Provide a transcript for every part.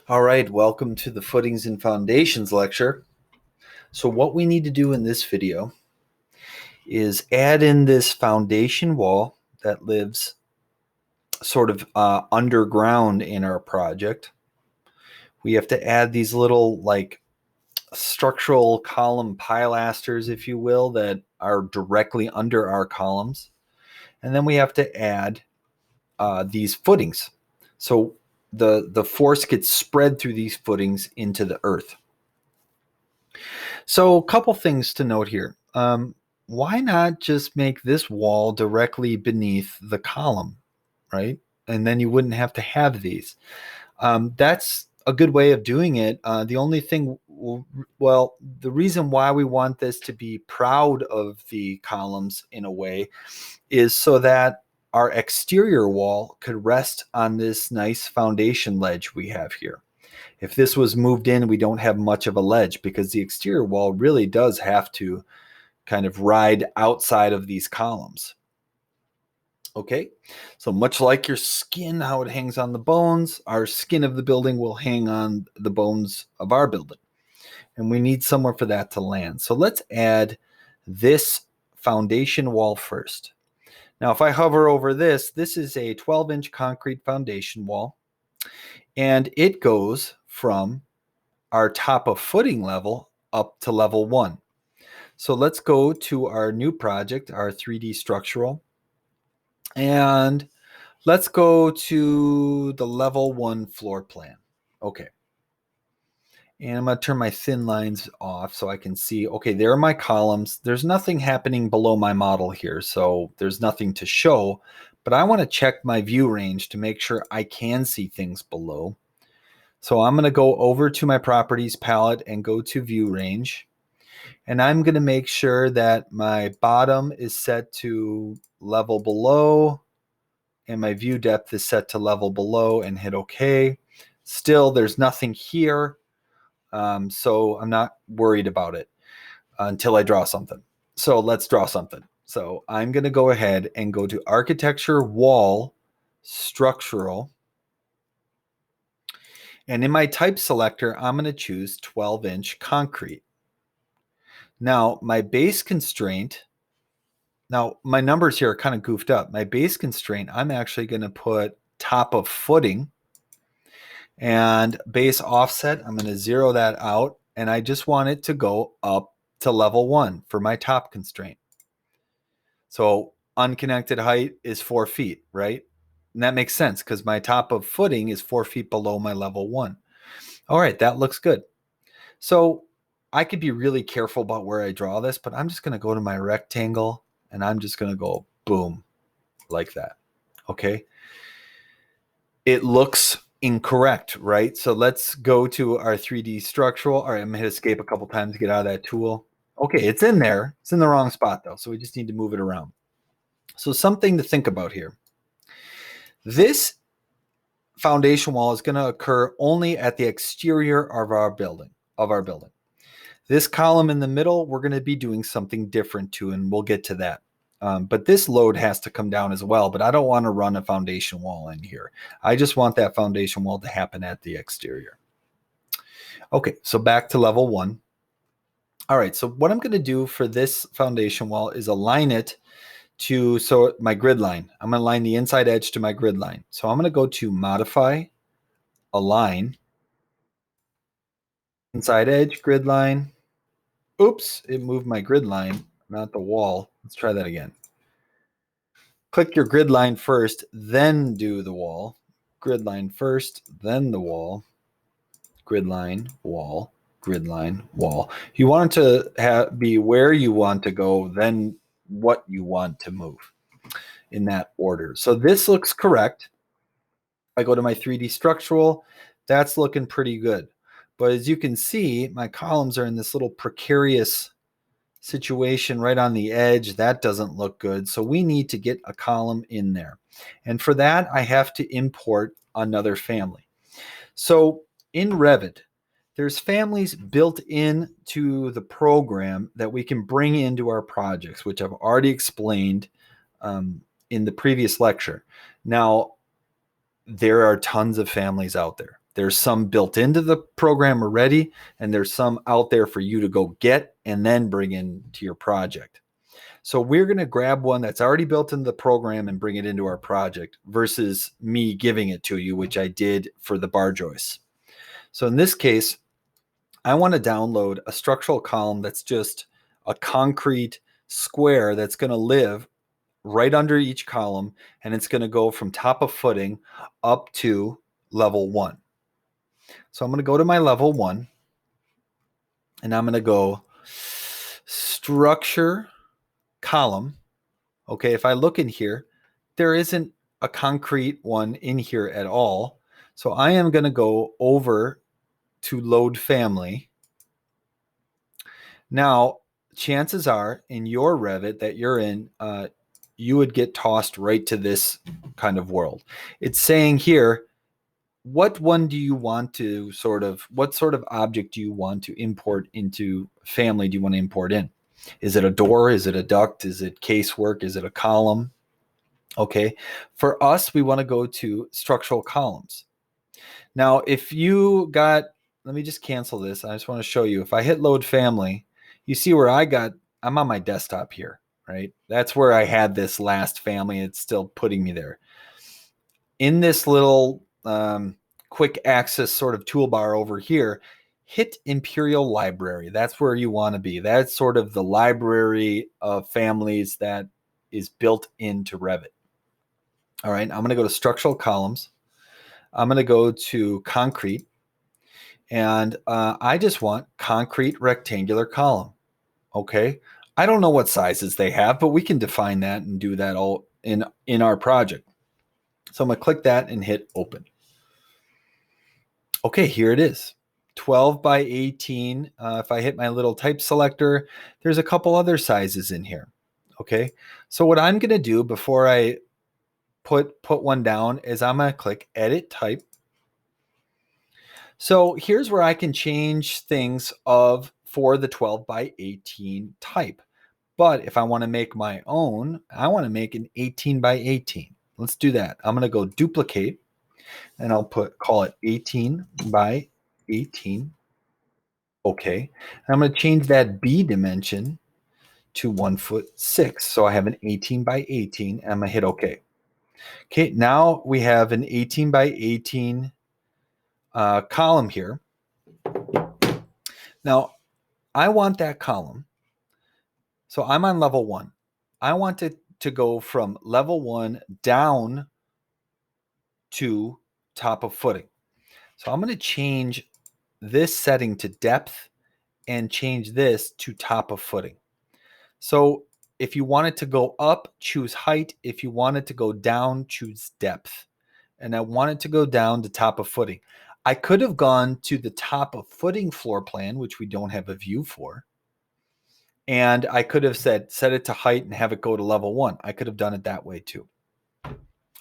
All right, welcome to the Footings and Foundations lecture. So what we need to do in this video is add in this foundation wall that lives sort of underground in our project. We have to add these little like structural column pilasters, if you will, that are directly under our columns. And then we have to add these footings. So the force gets spread through these footings into the earth. So, a couple things to note here. Why not just make this wall directly beneath the column, right? And then you wouldn't have to have these. That's a good way of doing it. The only thing, well, the reason why we want this to be proud of the columns in a way is so that our exterior wall could rest on this nice foundation ledge we have here. If this was moved in, we don't have much of a ledge because the exterior wall really does have to kind of ride outside of these columns. Okay, so much like your skin, how it hangs on the bones, our skin of the building will hang on the bones of our building. And we need somewhere for that to land. So let's add this foundation wall first. Now, if I hover over this, this is a 12-inch concrete foundation wall. And it goes from our top of footing level up to level 1. So let's go to our new project, our 3D structural, and let's go to the level 1 floor plan. Okay. And I'm going to turn my thin lines off so I can see, okay, there are my columns. There's nothing happening below my model here, so there's nothing to show, but I want to check my view range to make sure I can see things below. So I'm going to go over to my properties palette and go to view range. And I'm going to make sure that my bottom is set to level below and my view depth is set to level below and hit OK. Still, there's nothing here. So I'm not worried about it until I draw something. So let's draw something. So I'm going to go ahead and go to Architecture, Wall, Structural. And in my type selector, I'm going to choose 12-inch concrete. Now, my base constraint, now my numbers here are kind of goofed up. My base constraint, I'm actually going to put top of footing, and base offset, I'm going to zero that out, and I just want it to go up to level 1 for my top constraint. So unconnected height is 4 feet, right? And that makes sense because my top of footing is 4 feet below my level 1. All right, that looks good. So I could be really careful about where I draw this, but I'm just going to go to my rectangle and I'm just going to go boom, like that. Okay. It looks incorrect, right? So let's go to our 3D structural. All right, I'm going to hit escape a couple times to get out of that tool. Okay, it's in there. It's in the wrong spot though, so we just need to move it around. So something to think about here. This foundation wall is going to occur only at the exterior of our building. This column in the middle, we're going to be doing something different to, and we'll get to that. But this load has to come down as well, but I don't want to run a foundation wall in here. I just want that foundation wall to happen at the exterior. Okay, so back to level 1. All right, so what I'm going to do for this foundation wall is align it to my grid line. I'm going to align the inside edge to my grid line. So I'm going to go to Modify, Align, Inside Edge, Grid Line. Oops, it moved my grid line, not the wall. Let's try that again. Click your grid line first, then do the wall. Grid line first, then the wall. Grid line, wall, grid line, wall. You want it to be where you want to go, then what you want to move in that order. So this looks correct. I go to my 3D structural. That's looking pretty good. But as you can see, my columns are in this little precarious situation right on the edge. That doesn't look good. So we need to get a column in there. And for that, I have to import another family. So in Revit, there's families built into the program that we can bring into our projects, which I've already explained in the previous lecture. Now, there are tons of families out there. There's some built into the program already, and there's some out there for you to go get and then bring into your project. So we're going to grab one that's already built into the program and bring it into our project versus me giving it to you, which I did for the bar joists. So in this case, I want to download a structural column that's just a concrete square that's going to live right under each column, and it's going to go from top of footing up to level 1. So I'm going to go to my level 1, and I'm going to go structure column. Okay, if I look in here, there isn't a concrete one in here at all. So I am going to go over to load family. Now, chances are in your Revit that you're in, you would get tossed right to this kind of world. It's saying here, what one do you want to what sort of object do you want to import into family? Do you want to import in? Is it a door? Is it a duct? Is it casework? Is it a column? Okay. For us, we want to go to structural columns. Now, if you got, let me just cancel this. I just want to show you. If I hit load family, you see where I'm on my desktop here, right? That's where I had this last family. It's still putting me there. In this little quick access sort of toolbar over here, hit Imperial Library. That's where you want to be. That's sort of the library of families that is built into Revit. All right, I'm going to go to structural columns. I'm going to go to concrete, and I just want concrete rectangular column. Okay, I don't know what sizes they have, but we can define that and do that all in our project. So I'm going to click that and hit open. Okay, here it is. 12 by 18. If I hit my little type selector, there's a couple other sizes in here. Okay, so what I'm going to do before I put one down is I'm going to click edit type. So here's where I can change things for the 12 by 18 type. But if I want to make my own, I want to make an 18 by 18. Let's do that. I'm going to go duplicate, and I'll call it 18 by 18. Okay. And I'm going to change that B dimension to 1'6". So I have an 18 by 18, and I'm going to hit OK. Okay. Now we have an 18 by 18 column here. Now I want that column. So I'm on level 1. I want it to go from level 1 down to top of footing. So I'm going to change this setting to depth and change this to top of footing. So if you want it to go up, choose height. If you want it to go down, choose depth. And I want it to go down to top of footing. I could have gone to the top of footing floor plan, which we don't have a view for. And I could have said, set it to height and have it go to level 1. I could have done it that way too.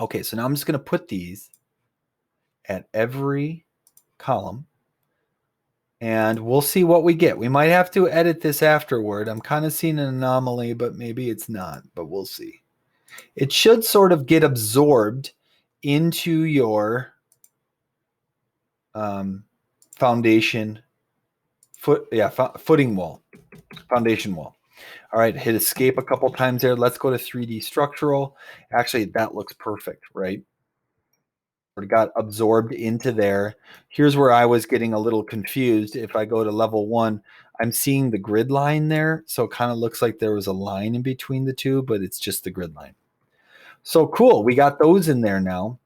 Okay, so now I'm just going to put these at every column, and we'll see what we get. We might have to edit this afterward. I'm kind of seeing an anomaly, but maybe it's not, but we'll see. It should sort of get absorbed into your foundation footing wall, foundation wall. All right, hit escape a couple times there. Let's go to 3D structural. Actually, that looks perfect, right? It got absorbed into there. Here's where I was getting a little confused. If I go to level 1, I'm seeing the grid line there. So it kind of looks like there was a line in between the two, but it's just the grid line. So cool. We got those in there now.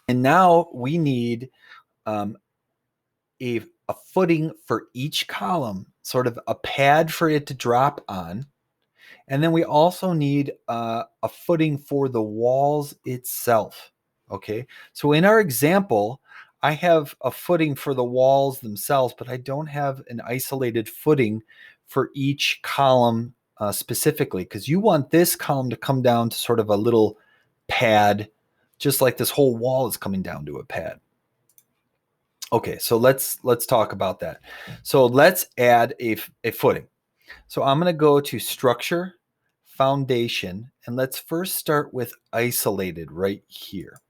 And now we need a footing for each column, sort of a pad for it to drop on. And then we also need a footing for the walls itself. Okay, so in our example, I have a footing for the walls themselves, but I don't have an isolated footing for each column specifically, because you want this column to come down to sort of a little pad, just like this whole wall is coming down to a pad. Okay, so let's talk about that. So let's add a footing. So I'm going to go to structure, foundation, and let's first start with isolated right here.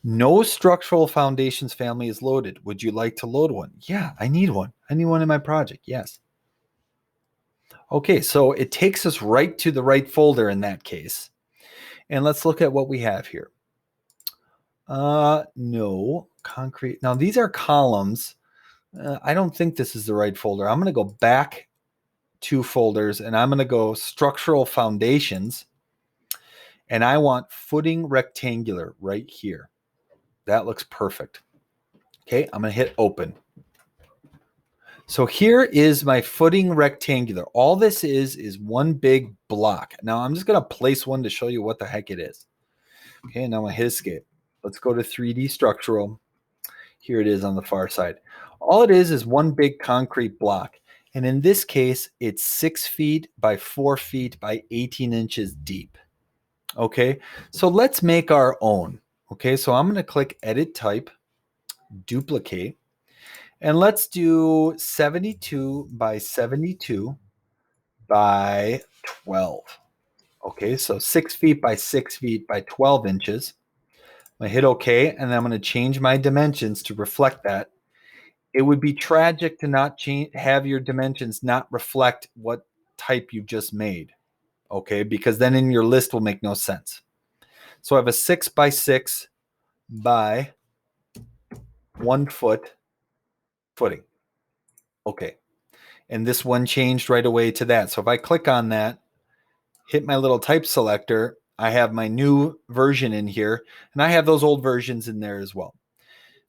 No structural foundations family is loaded. Would you like to load one? Yeah, I need one. I need one in my project. Yes. Okay, so it takes us right to the right folder in that case. And let's look at what we have here. No, concrete. Now these are columns. I don't think this is the right folder. I'm going to go back 2 folders and I'm going to go structural foundations. And I want footing rectangular right here. That looks perfect. Okay, I'm going to hit open. So here is my footing rectangular. All this is one big block. Now I'm just going to place one to show you what the heck it is. Okay, now I'm going to hit escape. Let's go to 3D structural. Here it is on the far side. All it is one big concrete block. And in this case, it's 6 feet by 4 feet by 18 inches deep. Okay, so let's make our own. Okay, so I'm going to click edit type, duplicate, and let's do 72 by 72 by 12. Okay, so 6 feet by 6 feet by 12 inches. I'm going to hit OK, and then I'm going to change my dimensions to reflect that. It would be tragic to not have your dimensions not reflect what type you just made. Okay, because then in your list will make no sense. So I have a 6 by 6 by 1 foot footing. Okay. And this one changed right away to that. So if I click on that, hit my little type selector, I have my new version in here, and I have those old versions in there as well.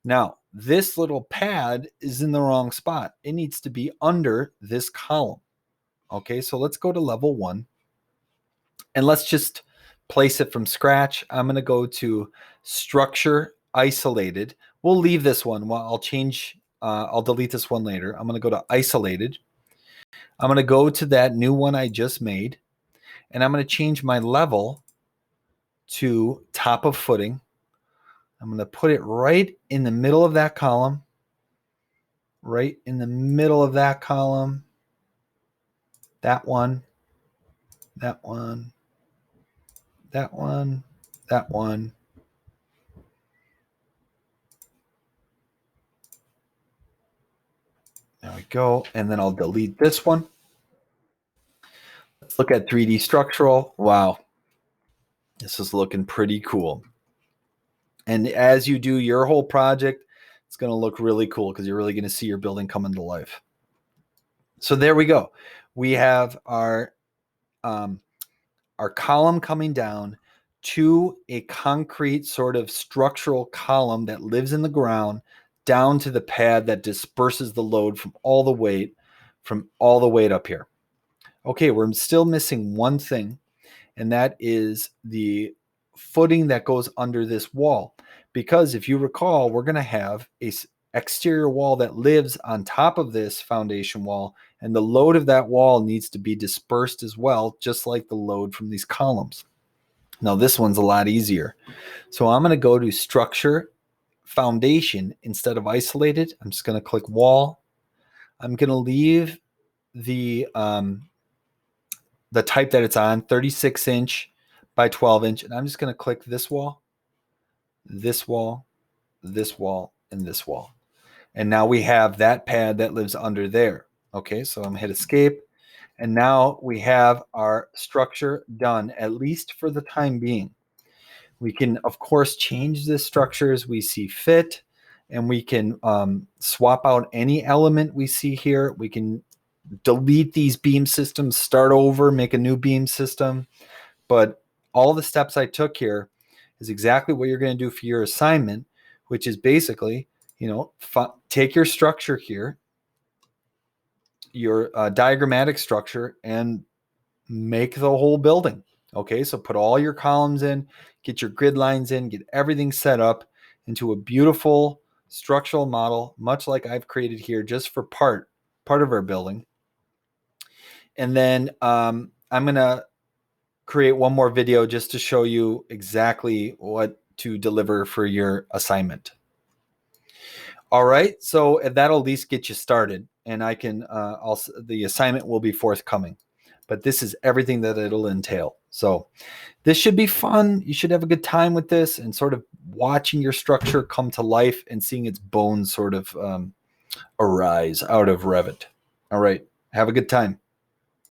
Now, this little pad is in the wrong spot. It needs to be under this column. Okay, so let's go to level 1, and let's just place it from scratch. I'm going to go to structure isolated. We'll leave this one. Well, I'll delete this one later. I'm going to go to isolated. I'm going to go to that new one I just made, and I'm going to change my level to top of footing. I'm going to put it right in the middle of that column, right in the middle of that column, that one, that one, that one, that one. There we go. And then I'll delete this one. Let's look at 3D structural. Wow. This is looking pretty cool. And as you do your whole project, it's going to look really cool because you're really going to see your building come into life. So there we go. We have our column coming down to a concrete sort of structural column that lives in the ground down to the pad that disperses the load from all the weight up here. Okay, we're still missing one thing, and that is the footing that goes under this wall. Because if you recall, we're going to have a exterior wall that lives on top of this foundation wall, and the load of that wall needs to be dispersed as well, just like the load from these columns. Now this one's a lot easier. So I'm going to go to structure foundation instead of isolated. I'm just going to click wall. I'm going to leave the type that it's on, 36 inch by 12 inch. And I'm just going to click this wall, this wall, this wall, and this wall. And now we have that pad that lives under there. Okay, so I'm going to hit escape. And now we have our structure done, at least for the time being. We can, of course, change this structure as we see fit. And we can swap out any element we see here. We can delete these beam systems, start over, make a new beam system. But all the steps I took here is exactly what you're going to do for your assignment, which is basically, take your structure here, your diagrammatic structure, and make the whole building. Okay, so put all your columns in, get your grid lines in, get everything set up into a beautiful structural model, much like I've created here just for part of our building. And then I'm going to create one more video just to show you exactly what to deliver for your assignment. All right, so that'll at least get you started, and I can the assignment will be forthcoming. but this is everything that it'll entail. So this should be fun. You should have a good time with this and sort of watching your structure come to life and seeing its bones sort of arise out of Revit. All right. Have a good time.